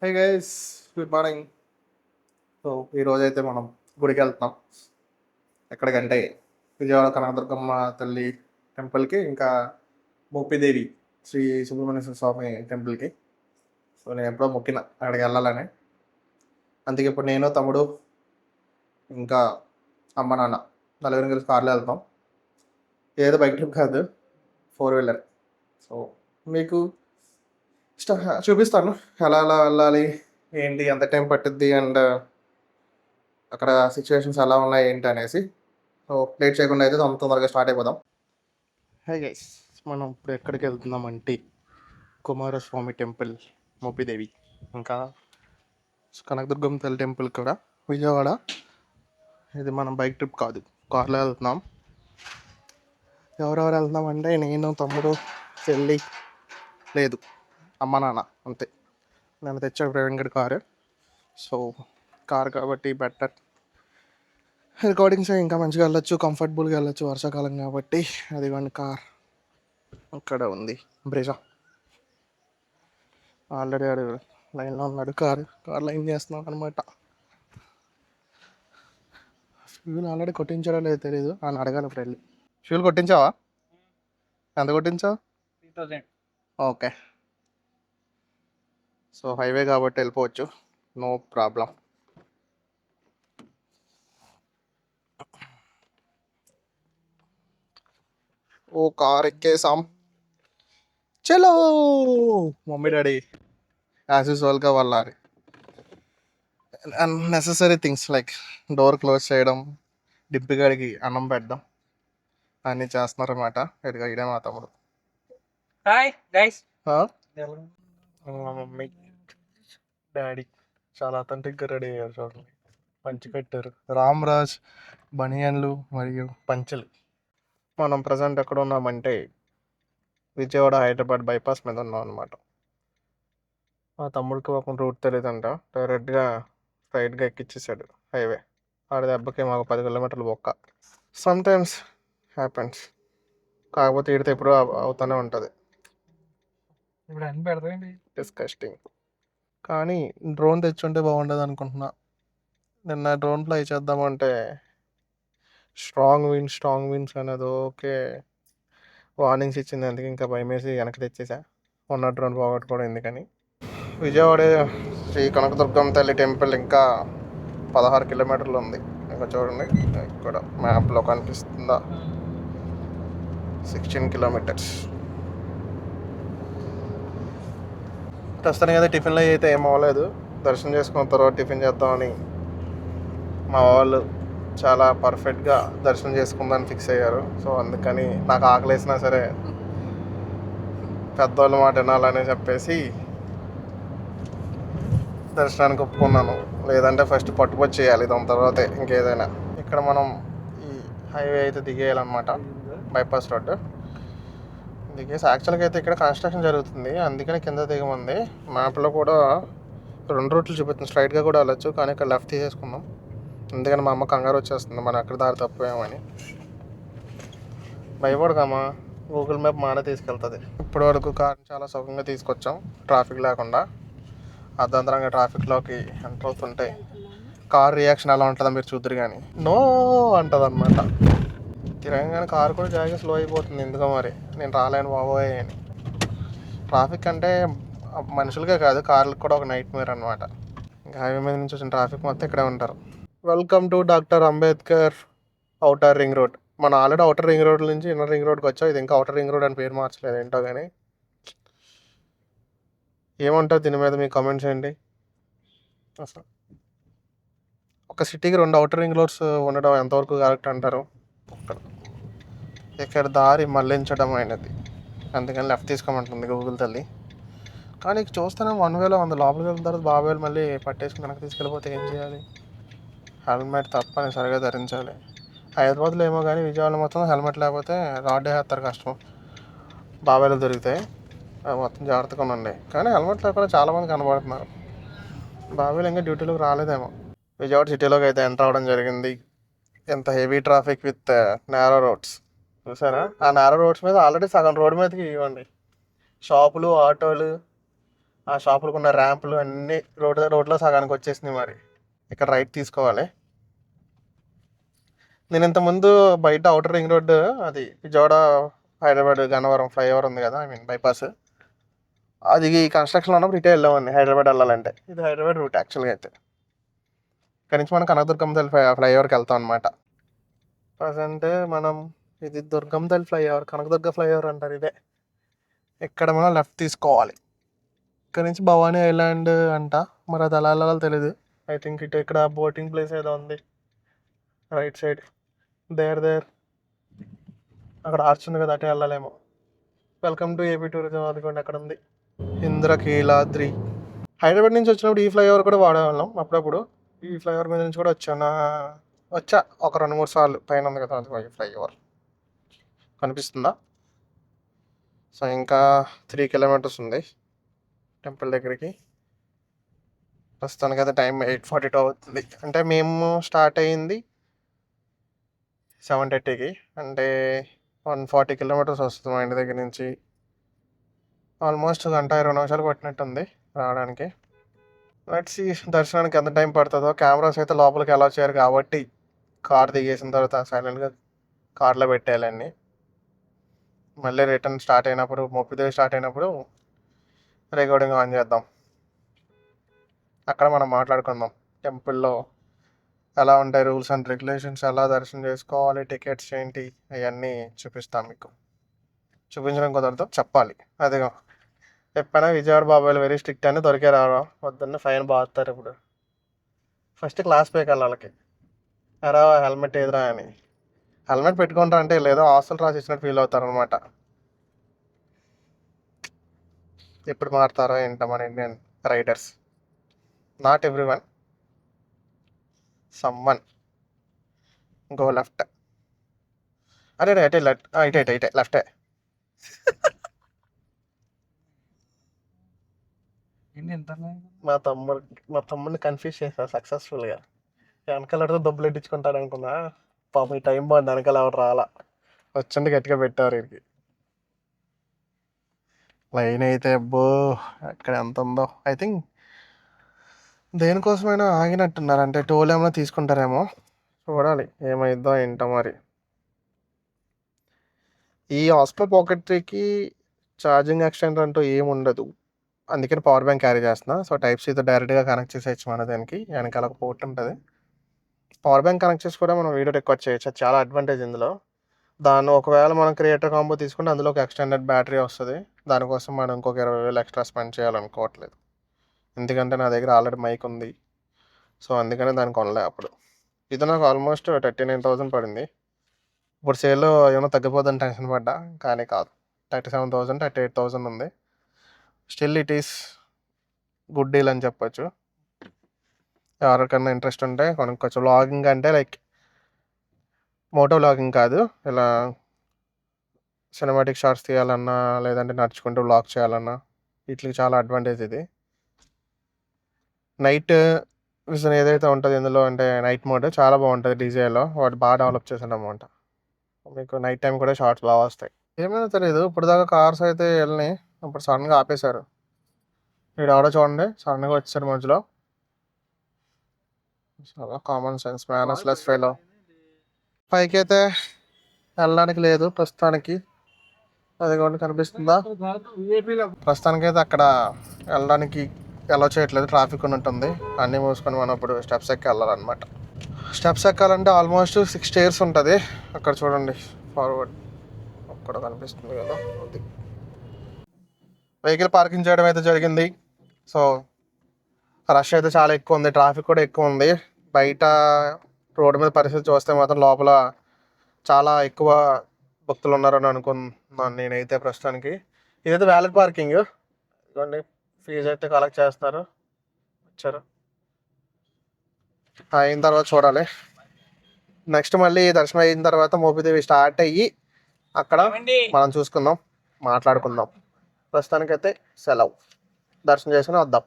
Hey guys, good morning. So ఈరోజు అయితే మనం గుడికి వెళ్తున్నాం. ఎక్కడికంటే విజయవాడ కనకదుర్గమ్మ తల్లి టెంపుల్కి, ఇంకా మోపిదేవి శ్రీ సుబ్రహ్మణ్య స్వామి టెంపుల్కి. సో నేను ఎప్పుడో మొక్కిన అక్కడికి వెళ్ళాలని. అందుకే ఇప్పుడు నేను, తమ్ముడు, ఇంకా అమ్మ నాన్న నలుగురు కలిసి కార్లో వెళ్తాం. ఏదో బైక్ ట్రిప్ కాదు, 4 వీలర్. సో మీకు చూపిస్తాను ఎలా ఎలా వెళ్ళాలి, ఏంటి, ఎంత టైం పట్టుద్ది, అండ్ అక్కడ సిచ్యువేషన్స్ ఎలా ఉన్నాయి ఏంటి అనేసి. సో లేట్ చేయకుండా అయితే తొందరగా స్టార్ట్ అయిపోదాం. హై గైస్, మనం ఇప్పుడు ఎక్కడికి వెళ్తున్నామంటే కుమారస్వామి టెంపుల్, మోపిదేవి, ఇంకా కనకదుర్గం తల్లి టెంపుల్ కూడా విజయవాడ. ఇది మనం బైక్ ట్రిప్ కాదు, కార్లో వెళ్తున్నాం. ఎవరెవరు వెళ్తున్నాం అంటే నేను, తమ్ముడు, చెల్లి, లేదు అమ్మ నాన్న, అంతే. నేను తెచ్చాడు ప్రవీణ్ గడి కారు. సో కార్ కాబట్టి బెటర్, రికార్డింగ్స్ ఇంకా మంచిగా వెళ్ళొచ్చు, కంఫర్టబుల్గా వెళ్ళొచ్చు వర్షాకాలం కాబట్టి. అదిగోండి కార్ అక్కడ ఉంది, బ్రేజా. ఆల్రెడీ ఆడు లైన్లో ఉన్నాడు, కార్ లైన్ చేస్తున్నాం అనమాట. ఫ్యూల్ ఆల్రెడీ కొట్టించాడో లేదో తెలియదు, అని అడగాలి ఇప్పుడు వెళ్ళి. ఫ్యూల్ కొట్టించావా? ఎంత కొట్టించావు? 3000. ఓకే. సో హైవే కాబట్టి వెళ్ళిపోవచ్చు, నో ప్రాబ్లం. ఓ కార్ ఎక్కేసాం, చలో. మమ్మీ డాడీ యాజ్ యూజువల్గా వెళ్ళాలి. Unnecessary things like door close చేయడం, డిప్పిగాడికి అన్నం పెట్టడం అన్నీ చేస్తున్నారు అనమాట. ఇదిగా ఇడే మా తమ్ముడు. Hi guys. మా మమ్మీ డాడీ చాలా అథెంటిక్గా రెడీ అయ్యారు, చూడండి. పంచి కట్టారు, రామ్రాజ్ బనియన్లు మరియు పంచెలు. మనం ప్రజెంట్ ఎక్కడ ఉన్నామంటే విజయవాడ హైదరాబాద్ బైపాస్ మీద ఉన్నాం అనమాట. మా తమ్ముడికి పాపం రూట్ తెలియదంట, డైరెక్ట్గా స్ట్రైట్గా ఎక్కిచ్చేసాడు హైవే. ఆడ దెబ్బకి మాకు 10 కిలోమీటర్లు బొక్క. Some times happens. కాకపోతే ఈడితే ఎప్పుడూ అవుతూనే ఉంటుంది. ఇప్పుడు అన్ని పెడతాయండి. డిస్కస్టింగ్. కానీ డ్రోన్ తెచ్చుంటే బాగుండేది అనుకుంటున్నా. నిన్న డ్రోన్ ఫ్లై చేద్దామంటే స్ట్రాంగ్ విండ్స్ అనేది ఓకే వార్నింగ్స్ ఇచ్చింది. అందుకే ఇంకా భయం వేసి వెనక్కి తెచ్చేసా, ఉన్న డ్రోన్ పోగొట్టుకోవడం ఎందుకని. విజయవాడ శ్రీ కనకదుర్గం తల్లి టెంపుల్ ఇంకా 16 కిలోమీటర్లు ఉంది. ఇంకా చూడండి, ఇక్కడ మ్యాప్లో కనిపిస్తుందా, 16 కిలోమీటర్స్. ప్రస్తుతానికి అయితే టిఫిన్లో అయితే ఏం అవ్వలేదు. దర్శనం చేసుకున్న తర్వాత టిఫిన్ చేద్దామని మా వాళ్ళు చాలా పర్ఫెక్ట్గా దర్శనం చేసుకుందని ఫిక్స్ అయ్యారు. సో అందుకని నాకు ఆకలేసినా సరే పెద్దవాళ్ళ మాట వినాలని చెప్పేసి దర్శనానికి ఒప్పుకున్నాను. లేదంటే ఫస్ట్ పట్టుపచ్చి చేయాలి, దాని తర్వాతే ఇంకేదైనా. ఇక్కడ మనం ఈ హైవే అయితే దిగేయాలన్నమాట, బైపాస్ రోడ్డు దిగేసి. యాక్చువల్గా అయితే ఇక్కడ కన్స్ట్రక్షన్ జరుగుతుంది, అందుకని కింద దిగమంది. మ్యాప్లో కూడా 2 రూట్లు చూపిస్తుంది, స్ట్రైట్గా కూడా వెళ్ళొచ్చు, కానీ ఇక్కడ లెఫ్ట్ తీసేసుకున్నాం. అందుకని మా అమ్మ కంగారు వచ్చేస్తుంది, మనం ఎక్కడ దారి తప్పిపోయామని. భయపడదామా, గూగుల్ మ్యాప్ మానే తీసుకెళ్తుంది. ఇప్పటి వరకు కార్ని చాలా సుఖంగా తీసుకొచ్చాం, ట్రాఫిక్ లేకుండా. అర్ధంతరంగా ట్రాఫిక్లోకి ఎంటర్ అవుతుంటే కార్ రియాక్షన్ ఎలా ఉంటుందో మీరు చూద్దరు. కానీ నో అంటుంది అనమాట. తిరగగానే కారు కూడా జాగ్రత్త స్లో అయిపోతుంది, ఎందుకో మరి. నేను రాలేను బాబోయ్ అని. ట్రాఫిక్ అంటే మనుషులకే కాదు, కార్లకు కూడా ఒక నైట్ మేర్ అనమాట. ఇంకా హైవే మీద నుంచి వచ్చిన ట్రాఫిక్ మొత్తం ఇక్కడే ఉంటారు. Welcome to doctor Ambedkar outer ring road. మనం ఆల్రెడీ ఔటర్ రింగ్ రోడ్ నుంచి ఇన్నర్ రింగ్ రోడ్కి వచ్చాం. ఇది ఇంకా ఔటర్ రింగ్ రోడ్ అని పేరు మార్చలేదు ఏంటో కానీ. ఏమంటారు దీని మీద మీ కామెంట్స్ ఏంటి? అసలు ఒక సిటీకి 2 ఔటర్ రింగ్ రోడ్స్ ఉండడం ఎంతవరకు కరెక్ట్ అంటారు? ఇక్కడ దారి మళ్లించడం అయినది, అందుకని లెఫ్ట్ తీసుకోమంటుంది గూగుల్ తల్లి. కానీ చూస్తేనే 1 వేలో ఉంది. లోపలికి వెళ్ళిన తర్వాత బాబాయ్లు మళ్ళీ పట్టేసుకుని వెనక్కి తీసుకెళ్ళిపోతే ఏం చేయాలి? హెల్మెట్ తప్పనిసరిగా ధరించాలి. హైదరాబాద్లో ఏమో కానీ విజయవాడ మొత్తం హెల్మెట్ లేకపోతే రాడ్ వేస్తారు, కష్టం. బాబాయ్లు దొరికితే మొత్తం జాగ్రత్తగా ఉండండి. కానీ హెల్మెట్ లేకుండా చాలామంది కనబడుతున్నారు. బాబాయ్లు ఇంకా డ్యూటీలోకి రాలేదేమో. విజయవాడ సిటీలోకి అయితే ఎంటర్ అవ్వడం జరిగింది. ఎంత heavy traffic with narrow roads చూసారా? ఆ నేరో రోడ్స్ మీద ఆల్రెడీ సగం రోడ్ మీదకి ఇవ్వండి షాపులు, ఆటోలు, ఆ షాపులకు ఉన్న ర్యాంపులు అన్నీ రోడ్లో సగానికి వచ్చేసినాయి. మరి ఇక్కడ రైట్ తీసుకోవాలి. నేను ఇంతకుముందు బయట అవుటర్ రింగ్ రోడ్డు, అది విజయవాడ హైదరాబాద్ గన్నవరం ఫ్లైఓవర్ ఉంది కదా, ఐ మీన్ బైపాస్, అది కన్స్ట్రక్షన్లో ఉన్నప్పుడు ఇటే వెళ్ళామండి హైదరాబాద్ వెళ్ళాలంటే. ఇది హైదరాబాద్ రూట్ యాక్చువల్గా అయితే. ఇక్కడ నుంచి మనం కనకదుర్గం తల్లి ఫ్లైఓవర్కి వెళ్తాం అనమాట. ప్రజెంట్ మనం ఇది దుర్గం తల్లి ఫ్లైఓవర్, కనకదుర్గ ఫ్లైఓవర్ అంటారు ఇదే. ఇక్కడ మనం లెఫ్ట్ తీసుకోవాలి. ఇక్కడ నుంచి భవానీ ఐలాండ్ అంట, మరి అది ఎలా వెళ్ళాలో తెలియదు. ఐ థింక్ ఇటు ఇక్కడ బోటింగ్ ప్లేస్ ఏదో ఉంది రైట్ సైడ్, దేర్ అక్కడ ఆర్చ్ ఉంది కదా, అటే వెళ్ళాలేమో. వెల్కమ్ టు ఏపీ టూరిజం, అదిగోండి అక్కడ ఉంది ఇంద్రకీలాద్రి. హైదరాబాద్ నుంచి వచ్చినప్పుడు ఈ ఫ్లైఓవర్ కూడా వాడేవాళ్ళం అప్పుడప్పుడు. ఈ ఫ్లైఓవర్ మీద నుంచి కూడా వచ్చా ఒక 2-3 సార్లు. పైన ఉంది కదా అది ఫ్లైఓవర్, కనిపిస్తుందా? సో ఇంకా 3 కిలోమీటర్స్ ఉంది టెంపుల్ దగ్గరికి. ప్రస్తుతానికి అయితే టైం 8:42 అవుతుంది. అంటే మేము స్టార్ట్ అయ్యింది 7:30కి, అంటే 140 కిలోమీటర్స్ వస్తుంది మా ఇంటి దగ్గర నుంచి. ఆల్మోస్ట్ 1:20 నిమిషాలు పట్టినట్టుంది రావడానికి. లెట్స్ సీ దర్శనానికి ఎంత టైం పడుతుందో. కెమెరాస్ అయితే లోపలికి అలౌ చేయరు కాబట్టి కార్ దిగేసిన తర్వాత సైలెంట్గా కార్లో పెట్టేయాలండి. మళ్ళీ రిటర్న్ స్టార్ట్ అయినప్పుడు, మోపిదేవి స్టార్ట్ అయినప్పుడు రికార్డింగ్ ఆన్ చేద్దాం. అక్కడ మనం మాట్లాడుకుందాం టెంపుల్లో ఎలా ఉంటాయి రూల్స్ అండ్ రెగ్యులేషన్స్, ఎలా దర్శనం చేసుకోవాలి, టికెట్స్ ఏంటి, అవన్నీ చూపిస్తాం మీకు. చూపించడం కుదరదు, చెప్పాలి. అదిగో చెప్పాను, విజయవాడ బాబాయ్లు వెరీ స్ట్రిక్ట్ అని దొరికే రావడం. పొద్దున్న ఫైన్ బాగుతారు. ఇప్పుడు ఫస్ట్ క్లాస్ పైకి వాళ్ళకి ఎరా హెల్మెట్ ఏదిరా అని. హెల్మెట్ పెట్టుకుంటారా అంటే లేదో హాస్టల్ రాసి ఇచ్చినట్టు ఫీల్ అవుతారు అనమాట. ఎప్పుడు మారుతారో ఏంటో మన Indian riders. Not every one, some one. Go left. అరే అటే ఇటే లెఫ్టే. ఏంటి ఎంత మా తమ్ముడిని కన్ఫ్యూజ్ చేశాను సక్సెస్ఫుల్గా. వెనకాలతో దెబ్బలు ఎట్టించుకుంటాడు అనుకున్నా. పాపం ఈ టైం బాగుంది, వెనకాల ఎవరు రాలా, వచ్చండి గట్టిగా పెట్టారు వీరికి. లైన్ అయితే అబ్బో అక్కడ ఎంత ఉందో. ఐ థింక్ దేనికోసమైనా ఆగినట్టున్నారు, అంటే టోల్ ఏమైనా తీసుకుంటారేమో. చూడాలి ఏమైందో ఏంటో మరి. ఈ హాస్టల్ పాకెట్ 3కి ఛార్జింగ్ ఎక్స్టెండర్ అంటూ ఏమి ఉండదు, అందుకని పవర్ బ్యాంక్ క్యారీ చేస్తున్నా. సో టైప్-Cతో డైరెక్ట్గా కనెక్ట్ చేసేయచ్చు మన దానికి. వెనకాల ఒక పోర్ట్ ఉంటుంది, పవర్ బ్యాంక్ కనెక్ట్ చేసి కూడా మనం వీడియో రికార్డ్ చేయొచ్చు. అది చాలా అడ్వాంటేజ్ ఇందులో. దాన్ని ఒకవేళ మనం క్రియేటర్ కాంబో తీసుకుంటే అందులో ఒక ఎక్స్టెండెడ్ బ్యాటరీ వస్తుంది. దానికోసం మనం ఇంకొక 20,000 ఎక్స్ట్రా స్పెండ్ చేయాలనుకోవట్లేదు, ఎందుకంటే నా దగ్గర ఆల్రెడీ మైక్ ఉంది. సో అందుకని దాన్ని కొనలే అప్పుడు. ఇది నాకు ఆల్మోస్ట్ 39,000 పడింది. ఇప్పుడు సేల్లో ఏమైనా తగ్గిపోతుందని టెన్షన్ పడ్డా, కానీ కాదు, 37,000 38,000 ఉంది. Still it is good deal అని చెప్పొచ్చు. ఎవరికన్నా ఇంట్రెస్ట్ ఉంటే కొనుక్కోవచ్చు. వ్లాగింగ్ అంటే లైక్ మోటో వ్లాగింగ్ కాదు, ఇలా సినిమాటిక్ షార్ట్స్ తీయాలన్నా, లేదంటే నడుచుకుంటూ వ్లాగ్ చేయాలన్నా వీటికి చాలా అడ్వాంటేజ్ ఇది. నైట్ విజన్ ఏదైతే ఉంటుందో ఇందులో, అంటే నైట్ మోడ్ చాలా బాగుంటుంది డీజేలో. వాటి బాగా డెవలప్ చేశాను అనమాట. మీకు నైట్ టైం కూడా షార్ట్స్ బాగా వస్తాయి. ఏమైనా తెలియదు, ఇప్పుడు దాకా కార్స్ అయితే వెళ్ళినాయి, ఇప్పుడు సడన్గా ఆపేశారు. వీడు ఎవడో చూడండి సడన్గా వచ్చారు మధ్యలో. చాలా common sense, manners less fellow. పైకి అయితే వెళ్ళడానికి లేదు ప్రస్తుతానికి, అది కూడా కనిపిస్తుందా? ప్రస్తుతానికి అయితే అక్కడ వెళ్ళడానికి ఎలా చేయట్లేదు, ట్రాఫిక్ ఉంటుంది. అన్నీ మూసుకొని మనం ఇప్పుడు స్టెప్స్ ఎక్కి వెళ్ళాలన్నమాట. స్టెప్స్ ఎక్కాలంటే ఆల్మోస్ట్ 6 స్టేర్స్ ఉంటుంది. అక్కడ చూడండి ఫార్వర్డ్ అక్కడ కనిపిస్తుంది కదా, అది వెహికల్ పార్కింగ్ చేయడం అయితే జరిగింది. సో రష్ అయితే చాలా ఎక్కువ ఉంది, ట్రాఫిక్ కూడా ఎక్కువ ఉంది. బయట రోడ్డు మీద పరిస్థితి చూస్తే మాత్రం లోపల చాలా ఎక్కువ భక్తులు ఉన్నారని అనుకున్నాను నేనైతే ప్రస్తుతానికి. ఇదైతే వ్యాలిడ్ పార్కింగ్, ఇదిగోండి ఫీజు అయితే కలెక్ట్ చేస్తారు. వచ్చారు అయిన తర్వాత చూడాలి. నెక్స్ట్ మళ్ళీ దర్శనం అయిన తర్వాత మోపిదేవి స్టార్ట్ అయ్యి అక్కడ మనం చూసుకుందాం, మాట్లాడుకుందాం. ప్రస్తుతానికైతే సెలవు, దర్శనం చేసుకుని వద్దాం.